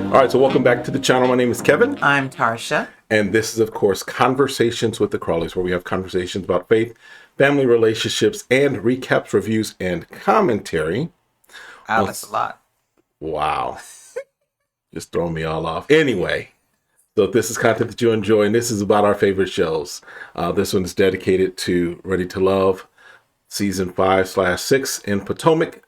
All right, so welcome back to the channel. My name is Kevin. I'm Tarsha. And this is, of course, Conversations with the Crawleys, where we have conversations about faith, family relationships, and recaps, reviews, and commentary. Wow, that's a lot. Wow. Just throwing me all off. Anyway, so this is content that you enjoy, and this is about our favorite shows. This one is dedicated to Ready to Love, Season 5/6 in Potomac.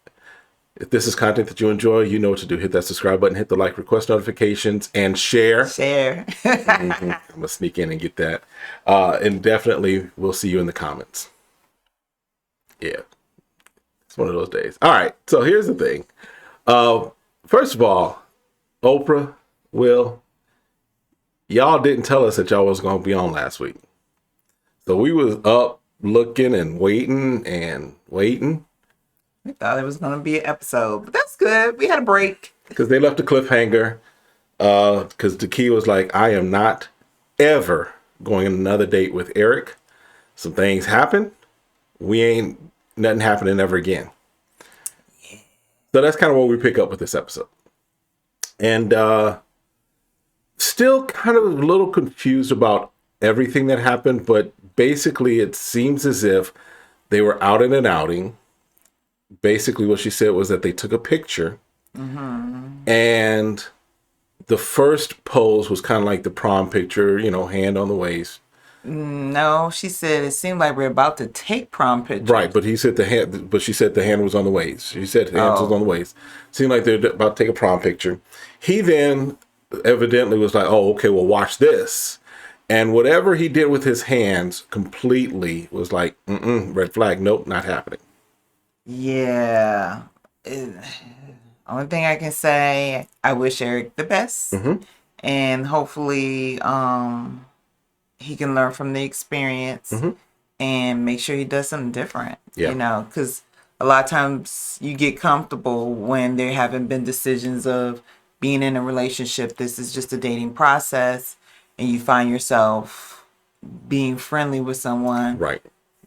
If this is content that you enjoy, you know what to do. Hit that subscribe button, hit the like, request notifications, and share. Share. I'm going to sneak in and get that. And definitely, we'll see you in the comments. Yeah. It's one of those days. All right. So here's the thing. First of all, Oprah, Will, y'all didn't tell us that y'all was going to be on last week. So we was up looking and waiting and waiting. We thought it was going to be an episode, but that's good. We had a break. Because they left a cliffhanger. Because the key was like, I am not ever going on another date with Eric. Some things happen. Nothing happening ever again. Yeah. So that's kind of what we pick up with this episode. And still kind of a little confused about everything that happened. But basically, it seems as if they were out in an outing. Basically, what she said was that they took a picture, and the first pose was kind of like the prom picture, hand on the waist. No, she said it seemed like we're about to take prom pictures. Right, but she said the hand was on the waist. She said the hand was on the waist. Seemed like they're about to take a prom picture. He then evidently was like, "Oh, okay, well, watch this." And whatever he did with his hands completely was like, red flag. Nope, not happening. Yeah. Only thing I can say, I wish Eric the best. And hopefully he can learn from the experience and make sure he does something different. Yeah. Because a lot of times you get comfortable when there haven't been decisions of being in a relationship. This is just a dating process, and you find yourself being friendly with someone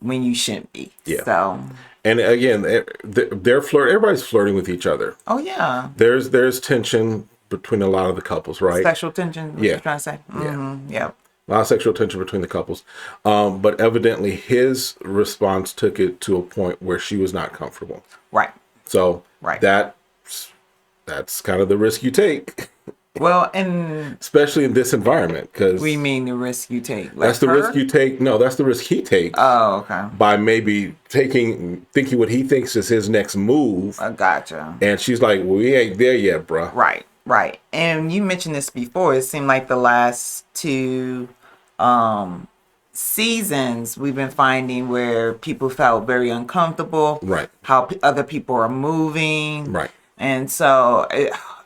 when you shouldn't be. Yeah. So... And again, they're everybody's flirting with each other. Oh, yeah. There's tension between a lot of the couples, right? Sexual tension, what you're trying to say? Yeah. A lot of sexual tension between the couples. But evidently, his response took it to a point where she was not comfortable. Right. So that's kind of the risk you take. Well, and... especially in this environment, because... we mean the risk you take? Like that's the risk you take. No, that's the risk he takes. Oh, okay. By maybe thinking what he thinks is his next move. I gotcha. And she's like, well, we ain't there yet, bruh. Right. And you mentioned this before. It seemed like the last two seasons we've been finding where people felt very uncomfortable. Right. How other people are moving. Right. And so...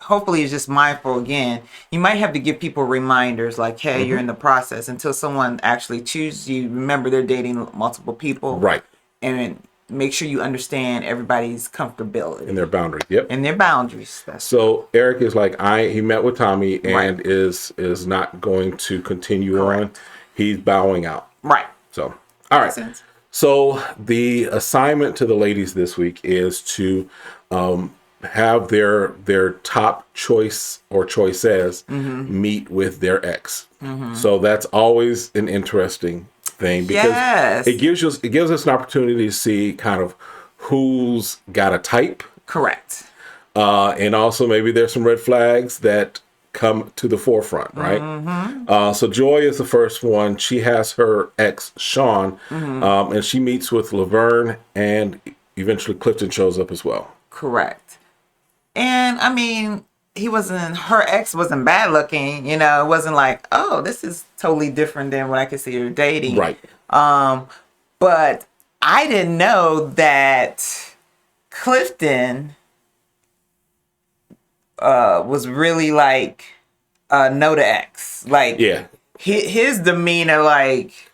hopefully it's just mindful again. You might have to give people reminders like, hey, you're in the process until someone actually chooses you. Remember, they're dating multiple people. Right. And make sure you understand everybody's comfortability. And their boundaries. Yep. And their boundaries. So Eric is like, he met with Tommy and is not going to continue on. He's bowing out. Right. So, all right. Sense. So the assignment to the ladies this week is to have their top choice or choices meet with their ex. So that's always an interesting thing because it gives us an opportunity to see kind of who's got a type. Correct. And also maybe there's some red flags that come to the forefront, right? So Joy is the first one. She has her ex Sean, and she meets with Laverne, and eventually Clifton shows up as well. Correct. And I mean, her ex wasn't bad looking, it wasn't like, oh, this is totally different than what I could see her dating. Right. But I didn't know that Clifton was really like no to ex. Like, his demeanor, like,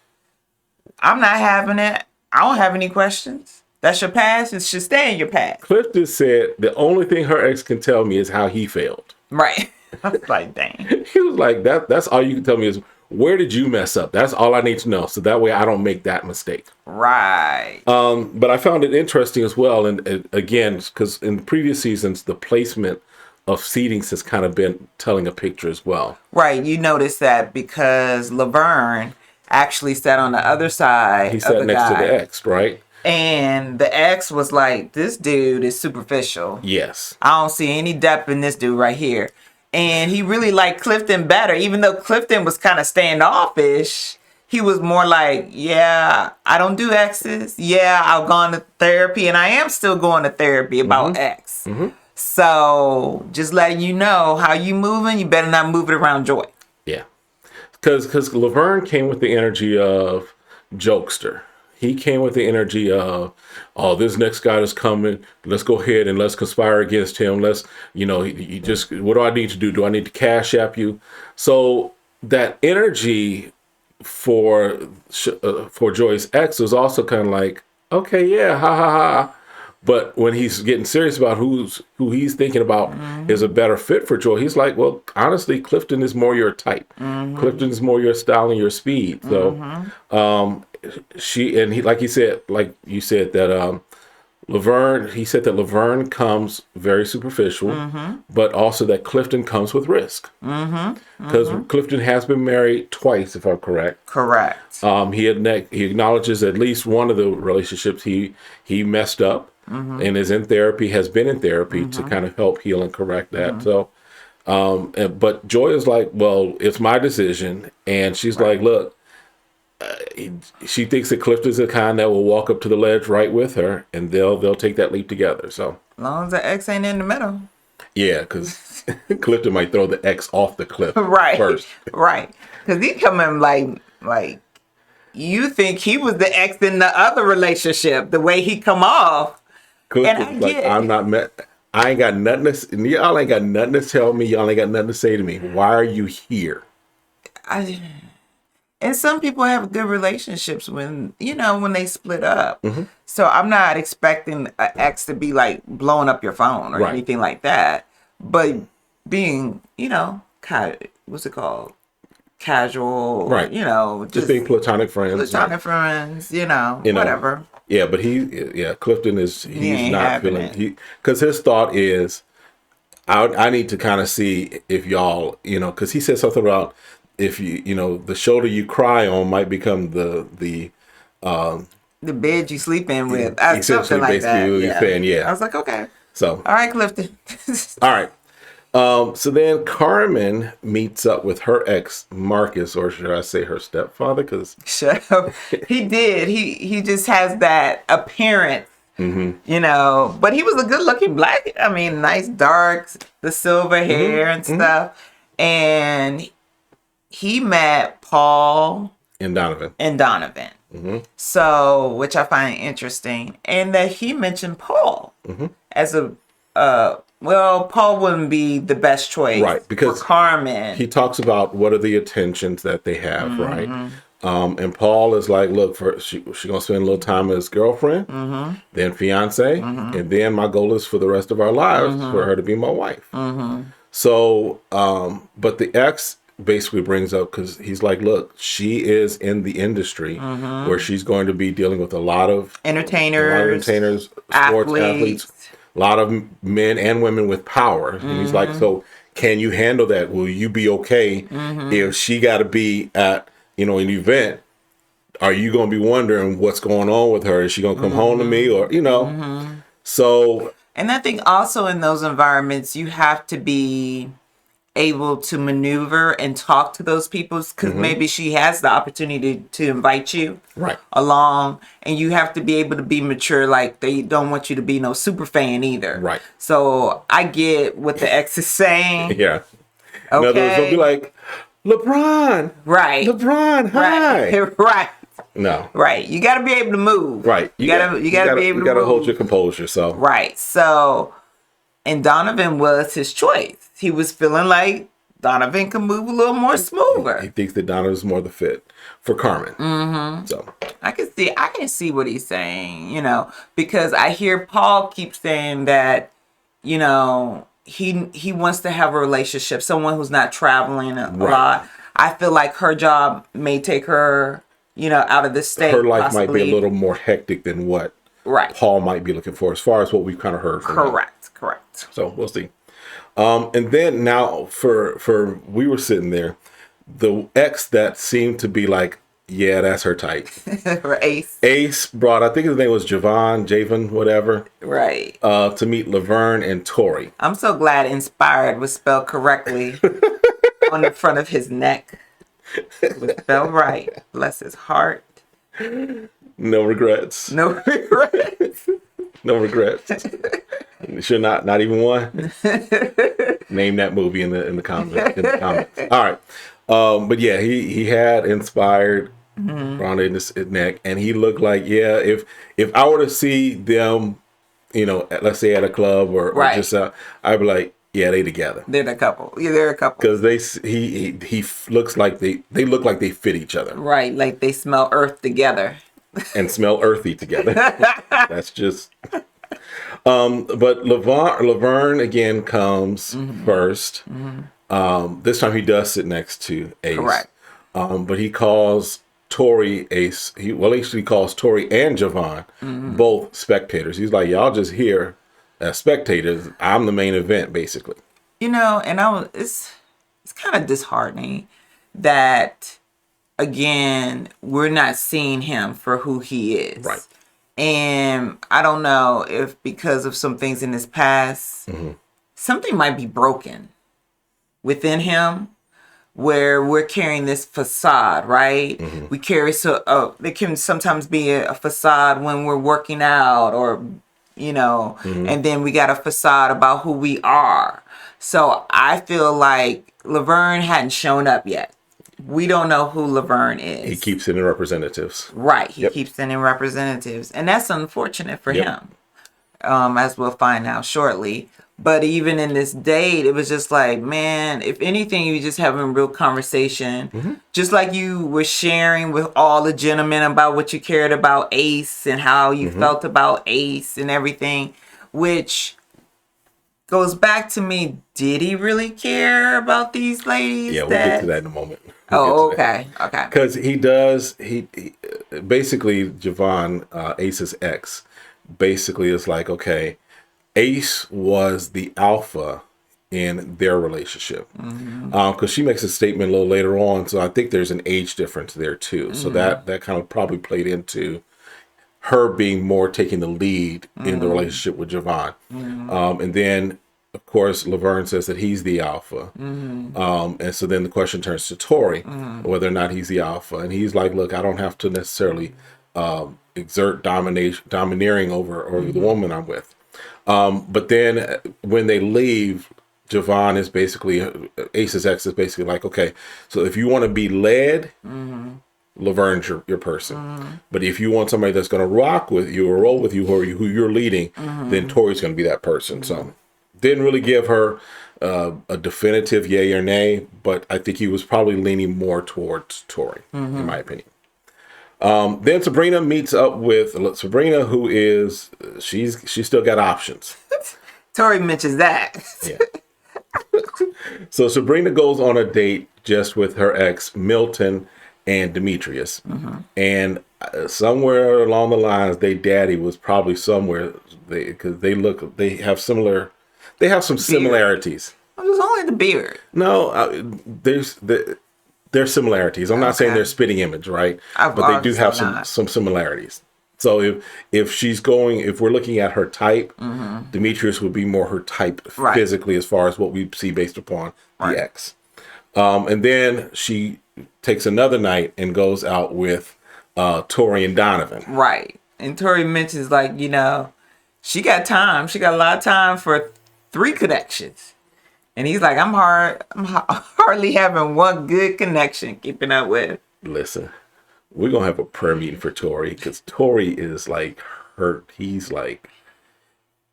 I'm not having it. I don't have any questions. That's your past. It should stay in your past. Clifton said the only thing her ex can tell me is how he failed. Right. I was like, dang. He was like, that's all you can tell me is where did you mess up? That's all I need to know. So that way I don't make that mistake. Right. But I found it interesting as well. And again, because in previous seasons, the placement of seedings has kind of been telling a picture as well. Right. You notice that because Laverne actually sat on the other side He of sat the next to guy. the ex, right? And the ex was like, this dude is superficial. Yes. I don't see any depth in this dude right here. And he really liked Clifton better, even though Clifton was kind of standoffish. He was more like, yeah, I don't do exes. Yeah, I've gone to therapy, and I am still going to therapy about X. So just letting you know how you moving, you better not move it around Joy. Yeah. Because Laverne came with the energy of jokester. He came with the energy of, oh, this next guy is coming. Let's go ahead and let's conspire against him. Let's, he just, what do I need to do? Do I need to cash app you? So that energy for Joy's ex was also kind of like, okay, yeah, ha ha ha. But when he's getting serious about who he's thinking about is a better fit for Joy, he's like, well, honestly, Clifton is more your type. Clifton is more your style and your speed. So like you said that Laverne comes very superficial, but also that Clifton comes with risk. Because Clifton has been married twice, if I'm correct. Correct. He acknowledges at least one of the relationships he messed up, and is in therapy, has been in therapy to kind of help heal and correct that. So, but Joy is like, well, it's my decision, and she's like, look, she thinks that Clifton's the kind that will walk up to the ledge right with her, and they'll take that leap together. So, As long as the ex ain't in the middle. yeah, because Clifton might throw the ex off the cliff Right. first. Right. Because he coming like you think he was the ex in the other relationship, the way he come off. Clifton's like, I'm not met. I ain't got nothing to, y'all ain't got nothing to tell me. Y'all ain't got nothing to say to me. Why are you here? And some people have good relationships when they split up. So I'm not expecting an ex to be like blowing up your phone or anything like that. But being, what's it called? Casual, Right. Just being platonic friends. Whatever. Yeah, but Clifton he's not feeling, because his thought is, I need to kind of see if y'all, because he said something about, if the shoulder you cry on might become the bed you sleep in with. Essentially, Something like that. basically, Yeah. saying, yeah. I was like, okay. So, all right, Clifton. all right. So then Carmen meets up with her ex, Marcus, or should I say her stepfather? Because shut up. He did. He just has that appearance, but he was a good looking black. I mean, nice dark, the silver hair and stuff. And he met Paul and Donovan. So, which I find interesting. And that he mentioned Paul as Paul wouldn't be the best choice, right? Because for Carmen, he talks about what are the attentions that they have, right? And Paul is like, look, she gonna spend a little time as girlfriend, then fiance, and then my goal is for the rest of our lives for her to be my wife. So, but the ex basically brings up, because he's like, look, she is in the industry where she's going to be dealing with a lot of entertainers, sports athletes, a lot of men and women with power. And he's like, so can you handle that? Will you be okay if she got to be at, an event? Are you going to be wondering what's going on with her? Is she going to come home to me? Or, so. And I think also in those environments, you have to be able to maneuver and talk to those people, because maybe she has the opportunity to invite you along, and you have to be able to be mature. Like, they don't want you to be no super fan either. Right. So I get what the ex is saying. Yeah. Okay. In other words, they'll be like, LeBron. Right. LeBron, hi. Right. No. Right. You got to be able to move. Right. You got to be able to move. You got to hold your composure. So. Right. So, and Donovan was his choice. He was feeling like Donovan can move a little more smoother. He thinks that Donovan's more the fit for Carmen. So I can see what he's saying, because I hear Paul keep saying that, he wants to have a relationship, someone who's not traveling a lot. I feel like her job may take her, out of the state. Her life might be a little more hectic than what Paul might be looking for, as far as what we've kind of heard from him. Correct. So we'll see. And then now for we were sitting there, the ex that seemed to be like, yeah, that's her type. Or Ace. Ace brought, I think his name was Javan, whatever, Right. to meet Laverne and Tory. I'm so glad inspired was spelled correctly on the front of his neck. It was spelled right. Bless his heart. No regrets. No regrets. No regrets. Should not even one. Name that movie in the comments. All right. But yeah, he had inspired Rhonda in his neck, and he looked like, yeah, if I were to see them, let's say at a club or Right. just I'd be like, yeah, they together. They're a couple. Yeah, they're a couple. Because he looks like they look like they fit each other. Right, like they smell earth together. And smell earthy together. That's just. But Laverne again comes first. This time he does sit next to Ace. Correct. But he calls Tory Ace. He actually calls Tory and Javan both spectators. He's like, y'all just here as spectators. I'm the main event, basically. And it's kind of disheartening that, again, we're not seeing him for who he is. Right. And I don't know if because of some things in his past, something might be broken within him where we're carrying this facade, right? We carry there can sometimes be a facade when we're working out or, and then we got a facade about who we are. So I feel like Laverne hadn't shown up yet. We don't know who Laverne is. He keeps it in representatives. Right. He keeps it in representatives. And that's unfortunate for him, as we'll find out shortly. But even in this date, it was just like, man, if anything, you just having real conversation. Just like you were sharing with all the gentlemen about what you cared about Ace and how you felt about Ace and everything, which goes back to me, did he really care about these ladies? Yeah, we'll get to that in a moment. Okay. Because he does, he basically, Javan, Ace's ex, basically is like, okay, Ace was the alpha in their relationship. Because she makes a statement a little later on, so I think there's an age difference there too. So that kind of probably played into her being more taking the lead in the relationship with Javan. And then, of course, Laverne says that he's the alpha. And so then the question turns to Tory, whether or not he's the alpha. And he's like, look, I don't have to necessarily exert domineering over the woman I'm with. But then when they leave, Javan is basically, Ace's ex is basically like, okay, so if you want to be led, Laverne's your person. But if you want somebody that's going to rock with you or roll with you, who you're leading, then Tory's going to be that person. So didn't really give her a definitive yay or nay, but I think he was probably leaning more towards Tory, in my opinion. Then Sabrina meets up with Sabrina, who is she's still got options. Tory mentions that. Yeah. So Sabrina goes on a date just with her ex Milton and Demetrius, and somewhere along the lines, they daddy was probably somewhere because they have some similarities. It was only the beard. No, there's similarities. I'm not saying they're spitting image, right? But they do have some similarities. So if we're looking at her type, Demetrius would be more her type physically as far as what we see based upon the ex. And then she takes another night and goes out with Tory and Donovan. Right. And Tory mentions she got time. She got a lot of time for 3 connections. And he's like, I'm hardly having one good connection keeping up with. Listen, we're going to have a prayer meeting for Tory because Tory is like hurt. He's like,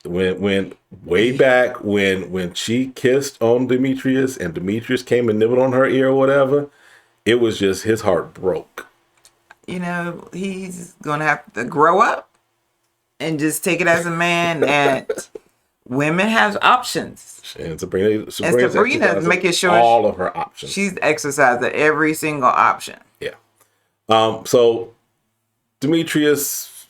when way back when she kissed on Demetrius and Demetrius came and nibbled on her ear or whatever, it was just his heart broke. He's going to have to grow up and just take it as a man that women have options. And Sabrina's making sure all of her options. She's exercising every single option. Yeah. So Demetrius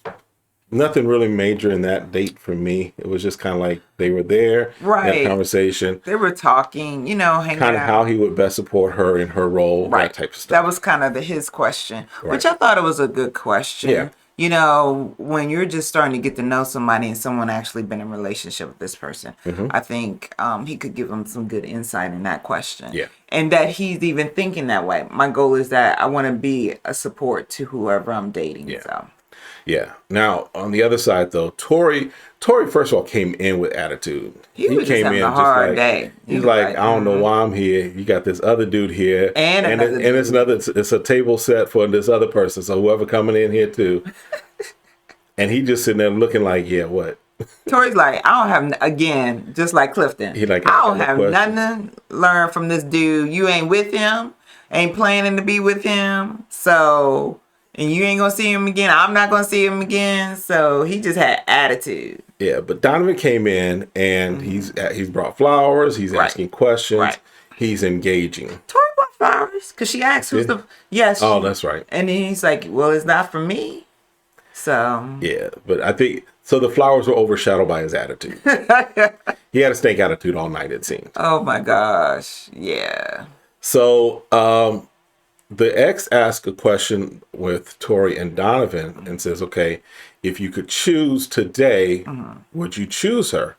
nothing really major in that date for me. It was just kind of like they were there, Right. had a conversation, They were talking, hanging kind of out. how he would best support her in her role, Right. that type of stuff. That was kind of his question, which I thought it was a good question. Yeah. When you're just starting to get to know somebody and someone actually been in a relationship with this person, I think he could give them some good insight in that question. Yeah. And that he's even thinking that way. My goal is that I want to be a support to whoever I'm dating. Yeah. So. Yeah. Now, on the other side, though, Tory, first of all, came in with attitude. He was just having a hard day. He's like, I don't know why I'm here. You got this other dude here. And it's a table set for this other person. So whoever coming in here, too. And he just sitting there looking like, yeah, what? Tory's like, I don't have, again, just like Clifton. He like, I don't have nothing to learn from this dude. You ain't with him, ain't planning to be with him. So, and you ain't gonna see him again. I'm not gonna see him again. So he just had attitude. Yeah, but Donovan came in and he's brought flowers. He's asking questions. Right. He's engaging. Tory brought flowers because she asked who's the yes. Oh, that's right. And then he's like, well, it's not for me. So yeah, but I think so. The flowers were overshadowed by his attitude. He had a stank attitude all night, it seemed. Oh my gosh, yeah. So the ex asked a question with Tory and Donovan and says, "Okay, if you could choose today, would you choose her?"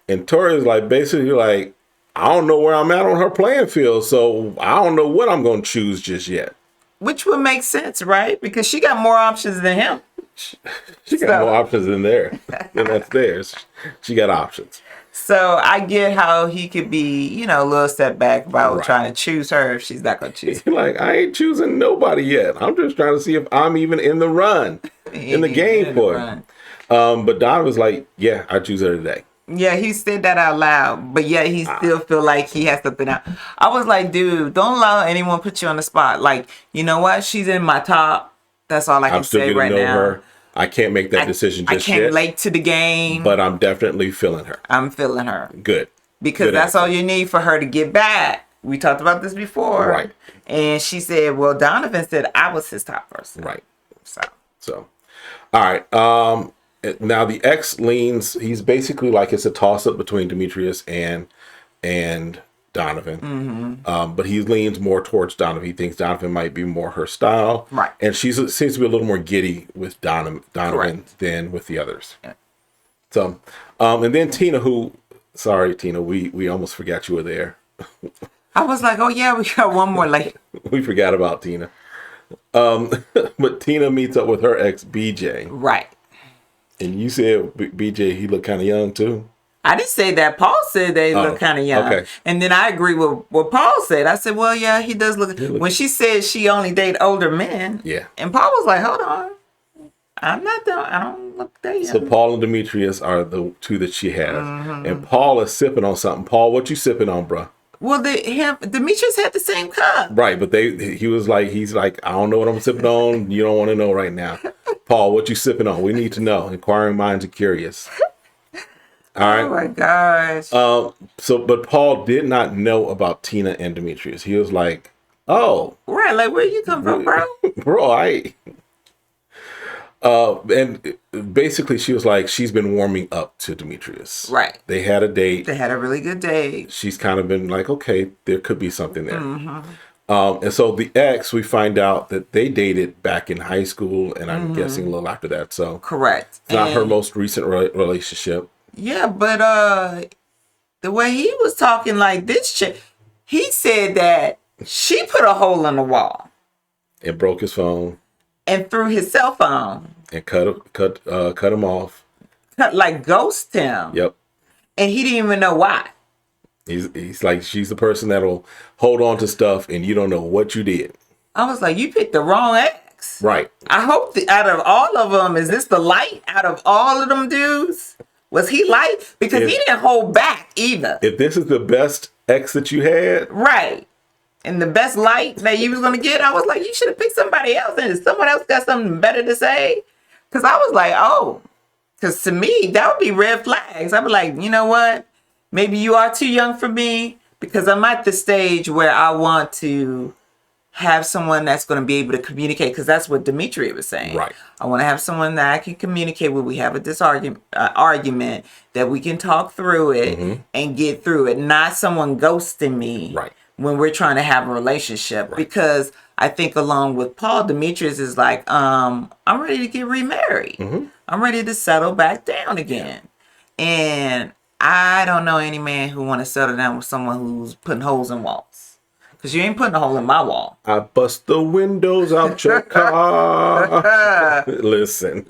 And Tory is like, basically like, I don't know where I'm at on her playing field, so I don't know what I'm going to choose just yet. Which would make sense, right? Because she got more options than him. She got more options than that's theirs. She got options. So I get how he could be, a little step back about trying to choose her if she's not going to choose. Like, I ain't choosing nobody yet. I'm just trying to see if I'm even in the run, in the game for it. But Don was like, yeah, I choose her today. Yeah, he said that out loud, but yet he still feel like he has something out. I was like, dude, don't allow anyone put you on the spot. Like, you know what? She's in my top. That's all I can say right now. Her. I can't make that decision just yet. I came late to the game. But I'm definitely feeling her. I'm feeling her. Good. Because that's all you need for her to get back. We talked about this before. Right. And she said, well, Donovan said I was his top person. Right. So. All right. Now the ex leans, he's basically like it's a toss up between Demetrius and Donovan. But he leans more towards Donovan. He thinks Donovan might be more her style. Right. And she seems to be a little more giddy with Donovan than with the others. Yeah. So, and then Tina, sorry, Tina, we almost forgot you were there. I was like, oh yeah, we got one more late. We forgot about Tina. But Tina meets up with her ex, BJ. Right. And you said BJ, he looked kind of young too. I didn't say that. Paul said they look kind of young. Okay. And then I agree with what Paul said. I said, well, yeah, he does look. When she said she only date older men. Yeah. And Paul was like, hold on. I don't look that young. So Paul and Demetrius are the two that she has. And Paul is sipping on something. Paul, what you sipping on, bro? Well, Demetrius had the same cup. Right, but he's like, I don't know what I'm sipping on. You don't want to know right now. Paul, what you sipping on? We need to know. Inquiring minds are curious. All right. Oh my gosh. But Paul did not know about Tina and Demetrius. He was like, oh. Right, like where you come from, bro? Bro, and basically she was like, she's been warming up to Demetrius. Right. They had a date. They had a really good date. She's kind of been like, okay, there could be something there. And so the ex, we find out that they dated back in high school, and I'm guessing a little after that. So correct. It's not her most recent relationship. Yeah, but the way he was talking like this chick, he said that she put a hole in the wall. And broke his phone. And threw his cell phone. And cut him off. Like ghost him. Yep. And he didn't even know why. He's like, she's the person that'll hold on to stuff and you don't know what you did. I was like, you picked the wrong ex. Right. I hope out of all of them, is this the light out of all of them dudes? Was he light? Because he didn't hold back either. If this is the best ex that you had. Right. And the best light that you was going to get, I was like, you should have picked somebody else. And if someone else got something better to say. Because I was like, oh. Because to me, that would be red flags. I'd be like, you know what? Maybe you are too young for me. Because I'm at the stage where I want to have someone that's going to be able to communicate, because that's what Dimitri was saying. Right. I want to have someone that I can communicate with. We have a argument that we can talk through it and get through it. Not someone ghosting me Right. when we're trying to have a relationship. Right. Because I think along with Paul, Demetrius is like, I'm ready to get remarried. I'm ready to settle back down again. And I don't know any man who want to settle down with someone who's putting holes in walls. Because you ain't putting a hole in my wall. I bust the windows out your car. Listen.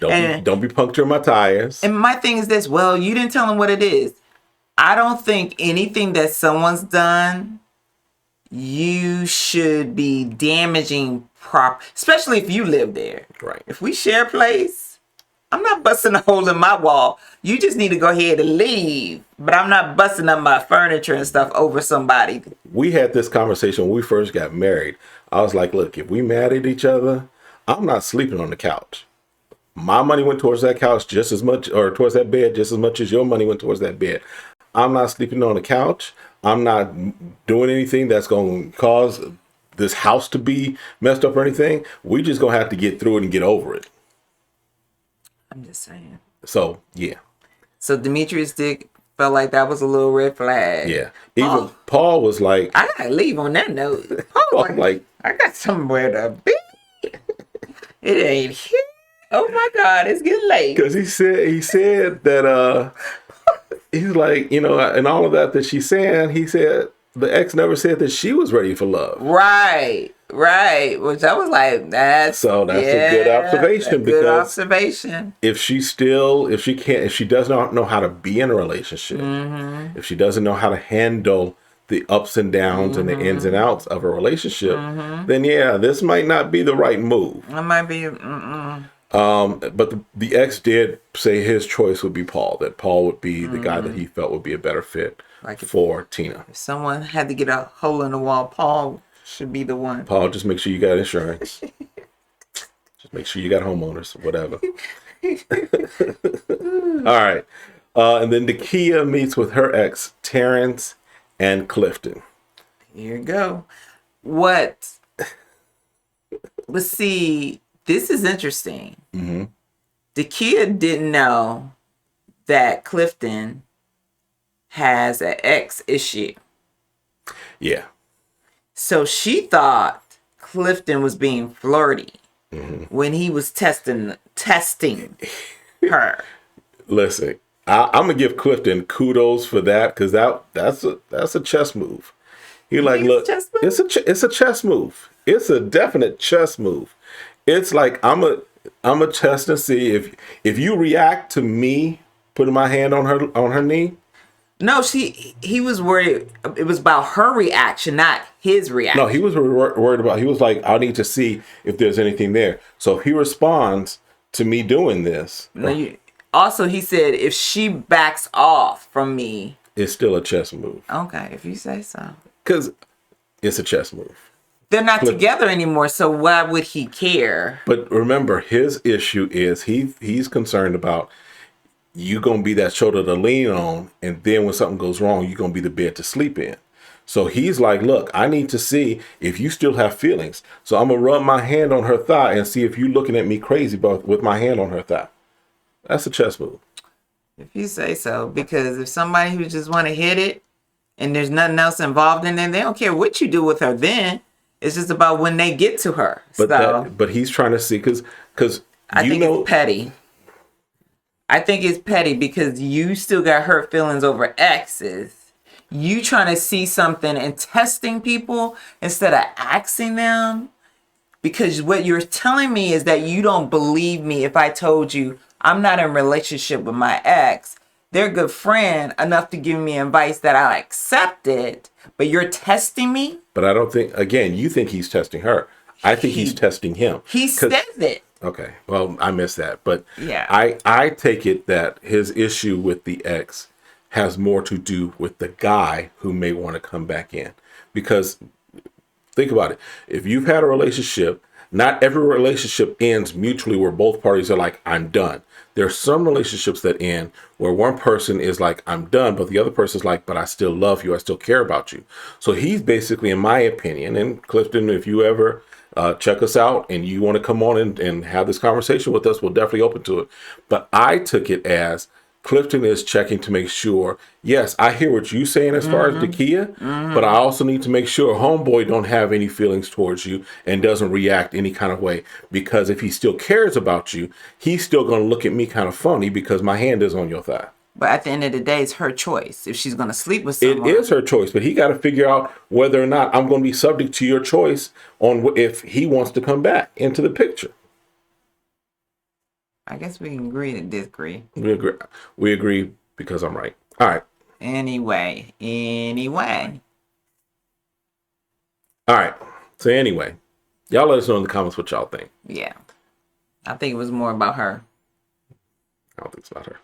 Don't be puncturing my tires. And my thing is this. Well, you didn't tell him what it is. I don't think anything that someone's done, you should be damaging especially if you live there. Right. If we share a place, I'm not busting a hole in my wall. You just need to go ahead and leave. But I'm not busting up my furniture and stuff over somebody. We had this conversation when we first got married. I was like, look, if we mad at each other, I'm not sleeping on the couch. My money went towards that couch just as much, or towards that bed just as much as your money went towards that bed. I'm not sleeping on the couch. I'm not doing anything that's going to cause this house to be messed up or anything. We just going to have to get through it and get over it. I'm just saying. So, yeah. So Demetrius felt like that was a little red flag. Yeah. Even Paul was like, I gotta leave on that note. Paul was like, I got somewhere to be. It ain't here. Oh my God, it's getting late. Because he said that he's like, you know, and all of that she's saying, he said the ex never said that she was ready for love. Right. Which I was like, that's a good observation. Good observation. If she does not know how to be in a relationship, if she doesn't know how to handle the ups and downs and the ins and outs of a relationship, then yeah, this might not be the right move. It might be. But the ex did say his choice would be Paul. That Paul would be the guy that he felt would be a better fit for Tina. If someone had to get a hole in the wall, Paul should be the one. Paul, just make sure you got insurance. Just make sure you got homeowners, whatever. All right. And then Nakia meets with her ex, Terrence and Clifton. Here you go. Let's see. This is interesting. Nakia didn't know that Clifton has an ex issue. Yeah. So she thought Clifton was being flirty when he was testing her. Listen, I'm gonna give Clifton kudos for that, because that's a chess move. He like, look, it's a chess move. It's a definite chess move. It's like I'm a test and see if you react to me putting my hand on her knee. No, he was worried. It was about her reaction, not his reaction. No, he was worried about. He was like, I need to see if there's anything there. So if he responds to me doing this. Also, he said if she backs off from me, it's still a chess move. Okay, if you say so. Because it's a chess move. They're not together anymore, so why would he care? But remember, his issue is he's concerned about you gonna be that shoulder to lean on, and then when something goes wrong, you're gonna be the bed to sleep in. So he's like, look, I need to see if you still have feelings. So I'm gonna rub my hand on her thigh and see if you're looking at me crazy with my hand on her thigh. That's a chess move. If you say so, because if somebody who just want to hit it and there's nothing else involved in it, they don't care what you do with her then. It's just about when they get to her. But he's trying to see, because I think it's petty. I think it's petty because you still got hurt feelings over exes. You trying to see something and testing people instead of asking them. Because what you're telling me is that you don't believe me if I told you I'm not in a relationship with my ex. They're a good friend enough to give me advice that I'll accept it. But you're testing me? But I don't think, again, you think he's testing her. I think he's testing him. He says it. Okay, well, I missed that. But yeah, I take it that his issue with the ex has more to do with the guy who may want to come back in. Because think about it. If you've had a relationship Not every relationship ends mutually where both parties are like, I'm done. There are some relationships that end where one person is like, I'm done, but the other person is like, but I still love you. I still care about you. So he's basically, in my opinion, and Clifton, if you ever check us out and you want to come on and have this conversation with us, we'll definitely open to it. But I took it as Clifton is checking to make sure, yes, I hear what you're saying as far as Dakia, but I also need to make sure homeboy don't have any feelings towards you and doesn't react any kind of way. Because if he still cares about you, he's still going to look at me kind of funny because my hand is on your thigh. But at the end of the day, it's her choice if she's going to sleep with someone. It is her choice, but he got to figure out whether or not I'm going to be subject to your choice on if he wants to come back into the picture. I guess we can agree to disagree. We agree because I'm right. All right. Anyway. All right. So anyway, y'all let us know in the comments what y'all think. Yeah. I think it was more about her. I don't think it's about her.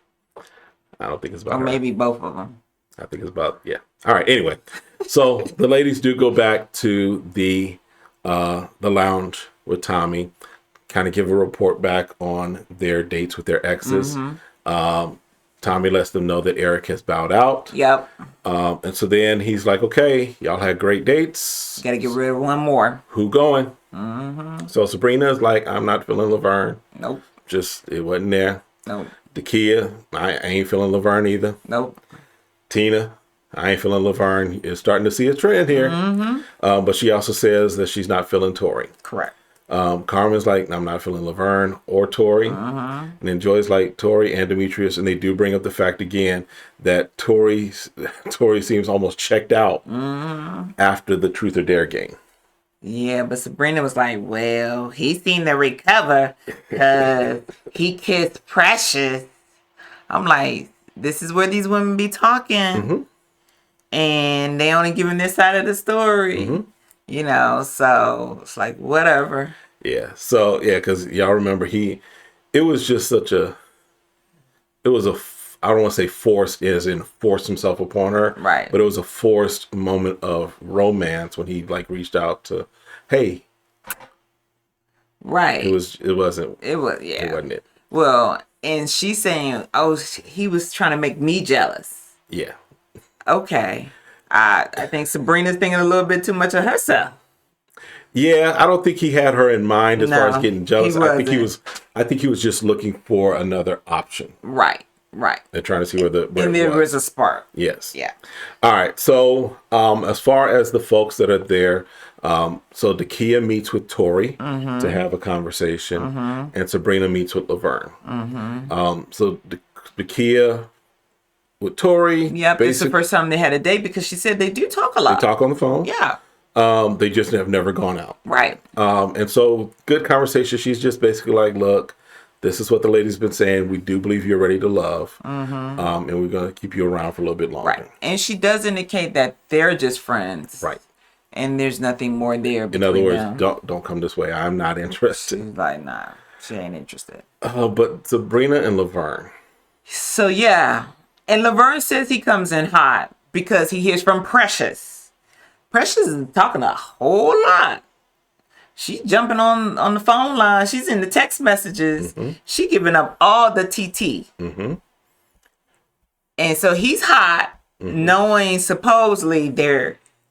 I don't think it's about her. Or maybe both of them. I think it's about, yeah. All right. Anyway, so the ladies do go back to the lounge with Tommy, kind of give a report back on their dates with their exes. Tommy lets them know that Eric has bowed out. Yep. And so then he's like, okay, y'all had great dates. Got to get rid of one more. Who going? So Sabrina's like, I'm not feeling Laverne. Nope. Just, it wasn't there. Nope. Dakia, I ain't feeling Laverne either. Nope. Tina, I ain't feeling Laverne. You're starting to see a trend here. But she also says that she's not feeling Tory. Correct. Carmen's like, I'm not feeling Laverne or Tory. And then Joy's like, Tory and Demetrius. And they do bring up the fact again that Tory seems almost checked out after the Truth or Dare game. Yeah, but Sabrina was like, well, he seemed to recover because he kissed Precious. I'm like, this is where these women be talking. And they only giving this side of the story. You know, so it's like, whatever. Yeah. So, yeah, because y'all remember it was just such a, I don't want to say forced as in forced himself upon her. Right. But it was a forced moment of romance when he like reached out to, hey. Right. It wasn't. It was, yeah. It wasn't it. Well, and she's saying, oh, he was trying to make me jealous. Yeah. Okay. I think Sabrina's thinking a little bit too much of herself. Yeah, I don't think he had her in mind as far as getting jealous. I think he was just looking for another option. Right. And trying to see where there was a spark. Yes. Yeah. All right. So as far as the folks that are there, so Dakia meets with Tory to have a conversation, and Sabrina meets with Laverne. So Dakia with Tory. Yep, it's the first time they had a date because she said they do talk a lot. They talk on the phone. Yeah. They just have never gone out. Right. And so good conversation. She's just basically like, look, this is what the lady's been saying. We do believe you're ready to love. And we're going to keep you around for a little bit longer. Right. And she does indicate that they're just friends. Right. And there's nothing more there between In other words, them. don't come this way. I'm not interested. She's like, nah, she ain't interested. But Sabrina and Laverne. So, yeah. And Laverne says he comes in hot because he hears from Precious. Precious is talking a whole lot. She's jumping on the phone line. She's in the text messages. She giving up all the TT. And so he's hot, knowing supposedly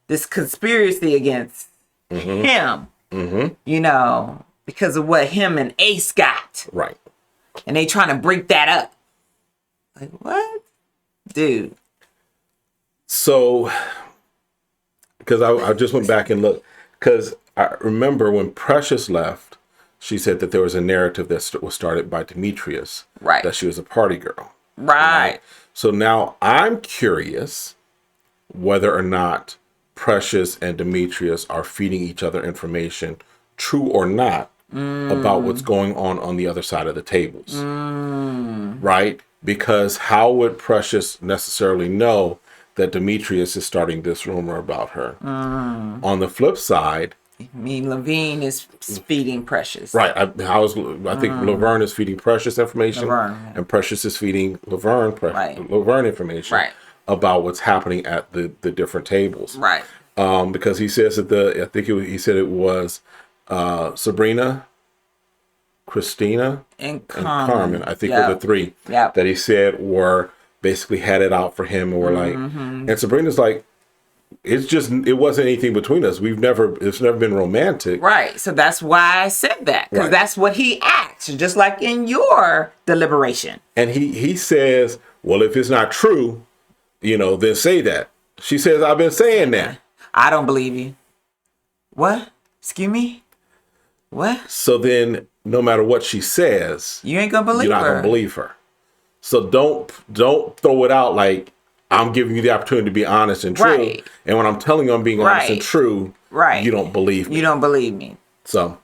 this conspiracy against him. You know, because of what him and Ace got. Right. And they trying to break that up. Like, what? Dude. So, because I just went back and looked, because I remember when Precious left, she said that there was a narrative that was started by Demetrius. Right. That she was a party girl. Right. So now I'm curious whether or not Precious and Demetrius are feeding each other information, true or not, about what's going on the other side of the tables. Right? Because how would Precious necessarily know that Demetrius is starting this rumor about her? On the flip side, I mean, Levine is feeding Precious. right? I think Laverne is feeding Precious information, and Precious is feeding Laverne information about what's happening at the different tables. Right. Because he says that he said it was Sabrina, Christina, And and Carmen, I think were the Yep. three Yep. that he said were basically had it out for him and were like, and Sabrina's like, it wasn't anything between us. It's never been romantic. Right. So that's why I said that, because Right. that's what he asked, just like in your deliberation. And he says, well, if it's not true, then say that. She says, I've been saying that. I don't believe you. What? Excuse me? What? So then no matter what she says, You ain't gonna believe you're not her. gonna believe her. So don't throw it out like I'm giving you the opportunity to be honest and true. Right. And when I'm telling you I'm being honest and Right. true, Right. you don't believe me. You don't believe me. So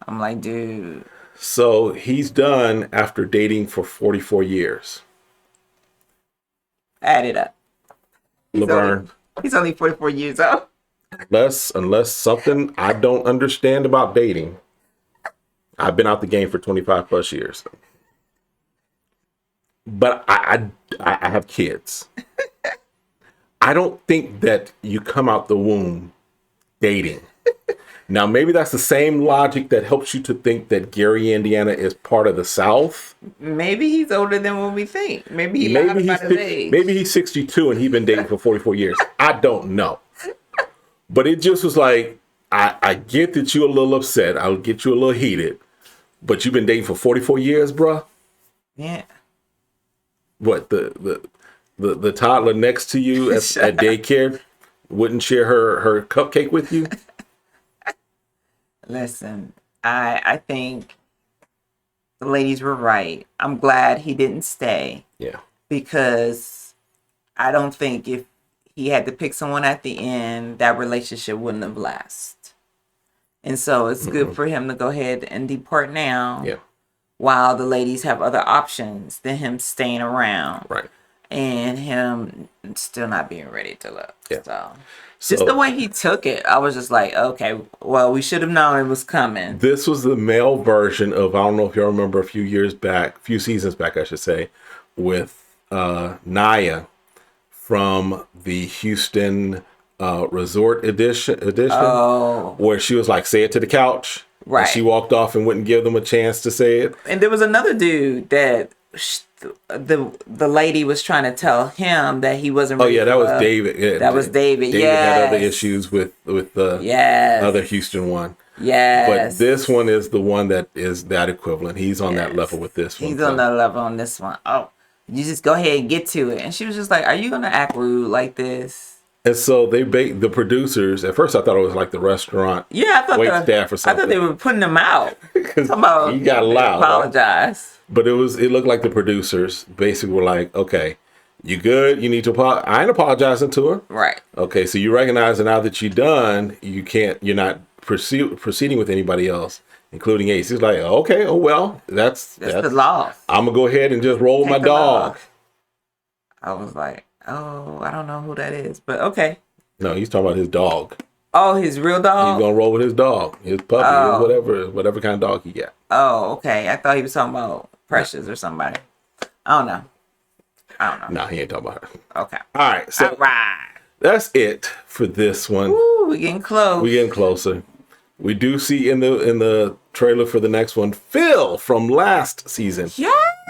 I'm like, dude. so he's done after dating for 44 years. Add it up. Laverne, He's only 44 years old. unless something I don't understand about dating, I've been out the game for 25 plus years. But I have kids. I don't think that you come out the womb dating. Now, maybe that's the same logic that helps you to think that Gary, Indiana is part of the South. Maybe he's older than what we think. Maybe he lied about his age. Maybe he's 62 and he's been dating for 44 years. I don't know. But it just was like, I get that you're a little upset. I'll get you a little heated. But you've been dating for 44 years, bruh? Yeah. What, the toddler next to you at daycare wouldn't share her cupcake with you? Listen, I think the ladies were right. I'm glad he didn't stay, Yeah. because I don't think if he had to pick someone at the end, that relationship wouldn't have lasted. And so it's good for him to go ahead and depart now, Yeah. while the ladies have other options than him staying around. Right. And him still not being ready to love. Yeah. So just the way he took it, I was just like, okay, well, we should have known it was coming. This was the male version of, I don't know if y'all remember a few seasons back, I should say, with Naya from the Houston Resort edition, Oh, where she was like, say it to the couch. Right. And she walked off and wouldn't give them a chance to say it. and there was another dude that the lady was trying to tell him that he wasn't Oh ready yeah, that for was love. David. Yeah, That was David. David had other Yes. issues with the Yes. other Houston one. Yes. But this one is the one that is that equivalent. He's on that level with this one. He's so. on that level on this one. Oh, you just go ahead and get to it. And she was just like, are you going to act rude like this? And so they baked the producers. At first, I thought it was like the restaurant Yeah, I thought wait staff or I something. thought they were putting him out. 'Cause Talking about, he got loud. Right? apologize. But it looked like the producers basically were like, okay, you good? You need to apologize. I ain't apologizing to her. Right. Okay, so you recognize that now that you're done, you're not proceeding with anybody else, including Ace. He's like, okay, oh well, that's the law. I'm gonna go ahead and just roll my Take the dog. law. I was like, oh, I don't know who that is, but okay. No, he's talking about his dog. Oh, his real He's dog? gonna roll with his dog, his puppy, Oh. whatever kind of dog he got. Oh, okay. I thought he was talking about Precious or somebody. I don't know. No, he ain't talking about her. Okay. All right, so All right. that's it for this one. Ooh, we getting close. We getting closer. We do see in the trailer for the next one, Phil from last season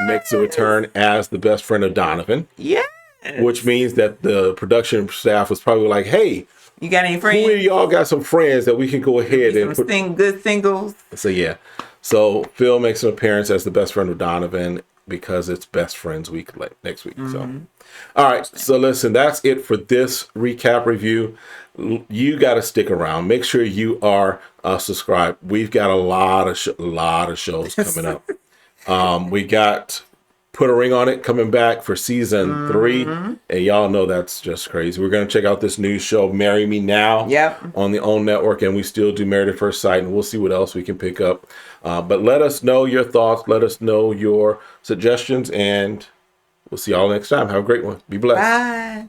makes a return as the best friend of Donovan, Yeah. which means that the production staff was probably like, "Hey, You got any who of friends? y'all got some friends that we can go ahead and Some put?" good singles. So yeah, so Phil makes an appearance as the best friend of Donovan because it's Best Friends Week next week. So, all right. So listen, that's it for this recap review. You got to stick around. Make sure you are subscribed. We've got a lot of shows coming up. We got Put a Ring on It coming back for season 3, and y'all know that's just crazy. We're gonna check out this new show, Marry Me Now, on the OWN network, and we still do Married at First Sight, and we'll see what else we can pick up. But let us know your thoughts. Let us know your suggestions, and we'll see y'all next time. Have a great one. Be blessed. Bye.